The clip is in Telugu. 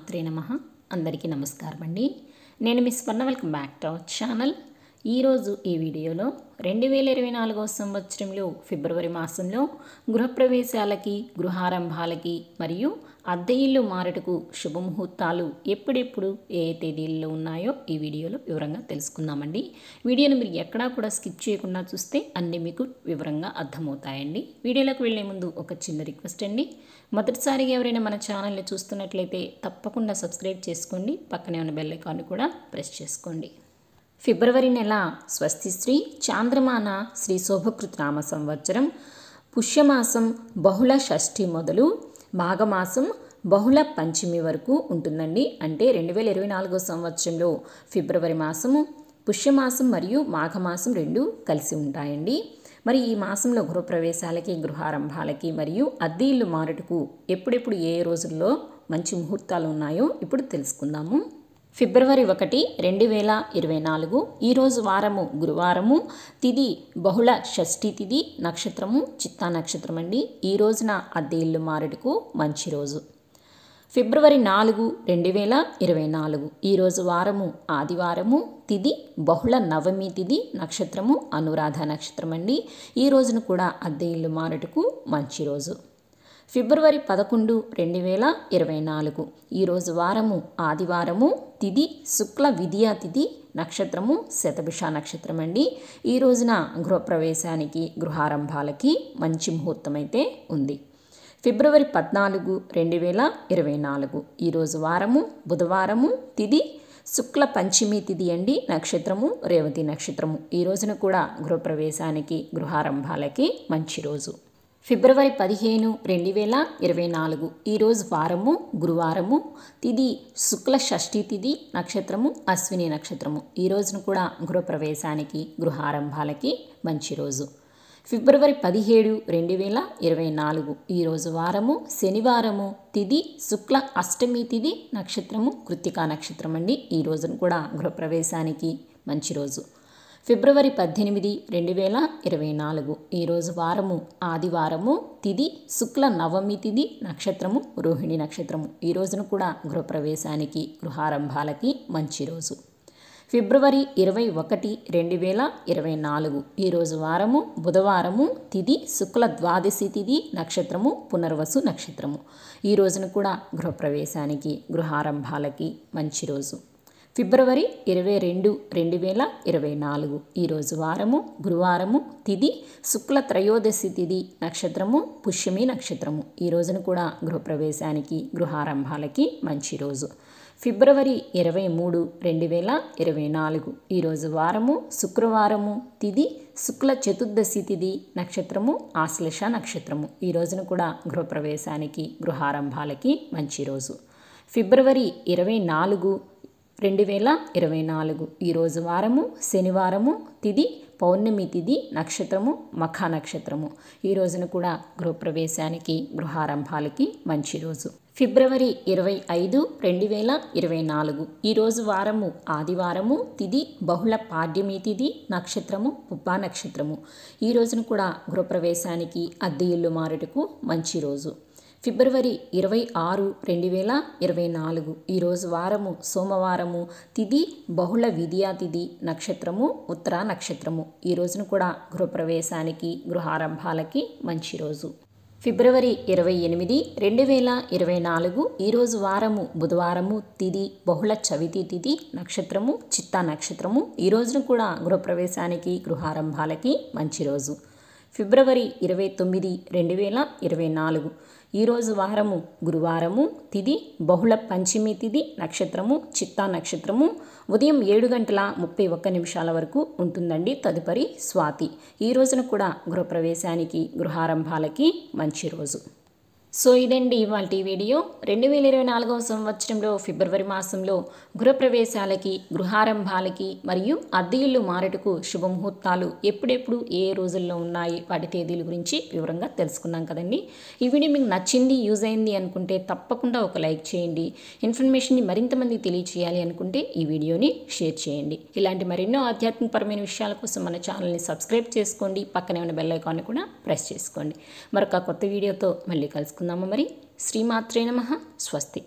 శ్రీమాత్రే నమః. అందరికీ నమస్కారం అండి. నేను మీ స్వర్ణ. Welcome back to our channel. ఈరోజు ఈ వీడియోలో 2024 సంవత్సరంలో ఫిబ్రవరి మాసంలో గృహప్రవేశాలకి, గృహారంభాలకి మరియు అద్దె ఇల్లు మారటకు శుభముహూర్తాలు ఎప్పుడెప్పుడు ఏ తేదీల్లో ఉన్నాయో ఈ వీడియోలో వివరంగా తెలుసుకుందామండి. వీడియోని మీరు ఎక్కడా కూడా స్కిప్ చేయకుండా చూస్తే అన్నీ మీకు వివరంగా అర్థమవుతాయండి. వీడియోలోకి వెళ్ళే ముందు ఒక చిన్న రిక్వెస్ట్ అండి. మొదటిసారిగా ఎవరైనా మన ఛానల్ని చూస్తున్నట్లయితే తప్పకుండా సబ్స్క్రైబ్ చేసుకోండి. పక్కనే ఉన్న బెల్ ఐకాన్ని కూడా ప్రెస్ చేసుకోండి. ఫిబ్రవరి నెల స్వస్తి శ్రీ చాంద్రమాన శ్రీ శోభకృత్ నామ సంవత్సరం పుష్యమాసం బహుళ షష్ఠి మొదలు మాఘమాసం బహుళ పంచమి వరకు ఉంటుందండి. అంటే 2024 సంవత్సరంలో ఫిబ్రవరి మాసము పుష్యమాసం మరియు మాఘమాసం రెండు కలిసి ఉంటాయండి. మరి ఈ మాసంలో గృహప్రవేశాలకి, గృహారంభాలకి మరియు అద్దె ఇల్లు మారుటకు ఎప్పుడెప్పుడు ఏ రోజుల్లో మంచి ముహూర్తాలు ఉన్నాయో ఇప్పుడు తెలుసుకుందాము. ఫిబ్రవరి 1, 2024 ఈరోజు వారము గురువారము, తిథి బహుళ షష్ఠి తిథి, నక్షత్రము చిత్తా నక్షత్రం అండి. ఈ రోజున అద్దె ఇల్లు మారుటకు మంచి రోజు. ఫిబ్రవరి 4, 2024 ఈరోజు వారము ఆదివారము, తిథి బహుళ నవమి తిథి, నక్షత్రము అనురాధ నక్షత్రం అండి. ఈ రోజున కూడా అద్దె ఇల్లు మారుటకు మంచి రోజు. ఫిబ్రవరి 11, 2024 ఈరోజు వారము ఆదివారము, తిథి శుక్ల విద్యా తిథి, నక్షత్రము శతభిష నక్షత్రం అండి. ఈ రోజున గృహప్రవేశానికి, గృహారంభాలకి మంచి ముహూర్తం అయితే ఉంది. ఫిబ్రవరి 14, 2024 ఈరోజు వారము బుధవారము, తిథి శుక్ల పంచమి తిథి అండి, నక్షత్రము రేవతి నక్షత్రము. ఈ రోజున కూడా గృహప్రవేశానికి, గృహారంభాలకి మంచి రోజు. ఫిబ్రవరి 15, 2024 ఈరోజు వారము గురువారము, తిథి శుక్ల షష్ఠి తిథి, నక్షత్రము అశ్విని నక్షత్రము. ఈ రోజున కూడా గృహప్రవేశానికి, గృహారంభాలకి మంచి రోజు. ఫిబ్రవరి 17, 2024 ఈరోజు వారము శనివారము, తిథి శుక్ల అష్టమి తిథి, నక్షత్రము కృత్తికా నక్షత్రం అండి. ఈ రోజున కూడా గృహప్రవేశానికి మంచి రోజు. ఫిబ్రవరి 18, 2024 ఈరోజు వారము ఆదివారము, తిథి శుక్ల నవమి తిథి, నక్షత్రము రోహిణి నక్షత్రము. ఈ రోజున కూడా గృహప్రవేశానికి, గృహారంభాలకి మంచి రోజు. ఫిబ్రవరి 21, 2024 ఈరోజు వారము బుధవారము, తిథి శుక్ల ద్వాదశి తిథి, నక్షత్రము పునర్వసు నక్షత్రము. ఈ రోజున కూడా గృహప్రవేశానికి, గృహారంభాలకి మంచి రోజు. ఫిబ్రవరి 22, 2024 ఈరోజు వారము గురువారము, తిథి శుక్ల త్రయోదశి తిథి, నక్షత్రము పుష్యమి నక్షత్రము. ఈ రోజున కూడా గృహప్రవేశానికి, గృహారంభాలకి మంచి రోజు. ఫిబ్రవరి 23, 2024 ఈరోజు వారము శుక్రవారము, తిథి శుక్ల చతుర్దశి తిథి, నక్షత్రము ఆశ్లేష నక్షత్రము. ఈ రోజున కూడా గృహప్రవేశానికి, గృహారంభాలకి మంచి రోజు. ఫిబ్రవరి 24, 2024 ఈరోజు వారము శనివారము, తిథి పౌర్ణమి తిథి, నక్షత్రము మఖ నక్షత్రము. ఈ రోజున కూడా గృహప్రవేశానికి, గృహారంభాలకి మంచి రోజు. ఫిబ్రవరి 25, 2024 ఈరోజు వారము ఆదివారము, తిథి బహుళ పాడ్యమి తిథి, నక్షత్రము పుబ్బా నక్షత్రము. ఈ రోజున కూడా గృహప్రవేశానికి, అద్దె ఇల్లు మారుటకు మంచి రోజు. ఫిబ్రవరి 26, 2024 ఈరోజు వారము సోమవారము, తిథి బహుళ విద్యా తిథి, నక్షత్రము ఉత్తరా నక్షత్రము. ఈ రోజున కూడా గృహప్రవేశానికి, గృహారంభాలకి మంచి రోజు. ఫిబ్రవరి 28, 2024 ఈరోజు వారము బుధవారము, తిథి బహుళ చవితి తిథి, నక్షత్రము చిత్తా నక్షత్రము. ఈ రోజున కూడా గృహప్రవేశానికి, గృహారంభాలకి మంచి రోజు. ఫిబ్రవరి 29, 2024 ఈరోజు వారము గురువారము, తిథి బహుళ పంచమి తిథి, నక్షత్రము చిత్తా నక్షత్రము. ఉదయం 7:31 వరకు ఉంటుందండి. తదుపరి స్వాతి. ఈ రోజున కూడా గృహప్రవేశానికి, గృహారంభాలకి మంచి రోజు. సో ఇదండి ఇవాళ వీడియో. 2024 సంవత్సరంలో ఫిబ్రవరి మాసంలో గృహప్రవేశాలకి, గృహారంభాలకి మరియు అద్దె ఇల్లు మారుటకు శుభముహూర్తాలు ఎప్పుడెప్పుడు ఏ రోజుల్లో ఉన్నాయి, వాటి తేదీల గురించి వివరంగా తెలుసుకున్నాం కదండి. ఈ వీడియో మీకు నచ్చింది, యూజ్ అయింది అనుకుంటే తప్పకుండా ఒక లైక్ చేయండి. ఇన్ఫర్మేషన్ని మరింత మంది తెలియచేయాలి అనుకుంటే ఈ వీడియోని షేర్ చేయండి. ఇలాంటి మరెన్నో ఆధ్యాత్మికపరమైన విషయాల కోసం మన ఛానల్ని సబ్స్క్రైబ్ చేసుకోండి. పక్కనే ఉన్న బెల్ ఐకాన్ని కూడా ప్రెస్ చేసుకోండి. మరొక కొత్త వీడియోతో మళ్ళీ కలుసుకుందాము. మరి శ్రీమాత్రే నమః. స్వస్తి.